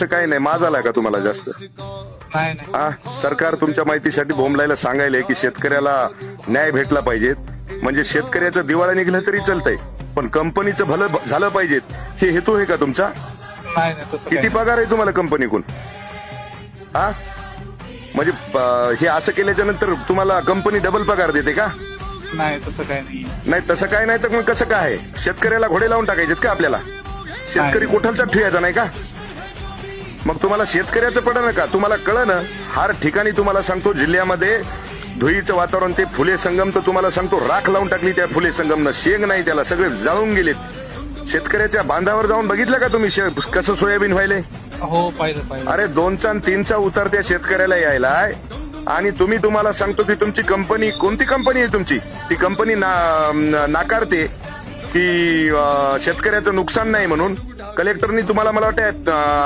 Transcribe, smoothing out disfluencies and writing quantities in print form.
असं काही नाही, माज आलाय का तुम्हाला जास्त? नाही नाही. हा, सरकार तुमच्या माहितीसाठी बोंबलायला सांगायले की शेतकऱ्याला न्याय भेटला पाहिजे, म्हणजे शेतकऱ्याचं दिवाळी निघलं तरी चालतंय, पण कंपनीचं भलं झालं पाहिजे, हे हेतू आहे का तुमचा? नाही नाही तसं किती काही पगार आहे तुम्हाला कंपनीकडून? हा, म्हणजे हे असं केल्याच्या नंतर तुम्हाला कंपनी डबल पगार देते का? नाही तसं काही नाही. नाही तसं काय नाही, तर मग कसं काय आहे? शेतकऱ्याला घोडे लावून टाकायचेत का आपल्याला? शेतकरी कोठालचा ठेवायचा नाही का? मग तुम्हाला शेतकऱ्याचं पडलं का? तुम्हाला कळलं ना, हर ठिकाणी तुम्हाला सांगतो, जिल्ह्यामध्ये धुळीचं वातावरण, ते फुले संगम तर तुम्हाला सांगतो राख लावून टाकली त्या फुले संगमनं, शेंग नाही त्याला, सगळे जाळून गेलेत. शेतकऱ्याच्या बांधावर जाऊन बघितलं का तुम्ही कसं सोयाबीन व्हायले? हो पाहिलं पाहिलं. अरे 2चा आणि 3चा उतार त्या शेतकऱ्याला यायलाय, आणि तुम्हाला सांगतो की तुमची कंपनी, कोणती कंपनी आहे तुमची, ती कंपनी नाकारते की शेतकऱ्याचं नुकसान नाही म्हणून. कलेक्टरनी तुम्हाला, मला वाटतं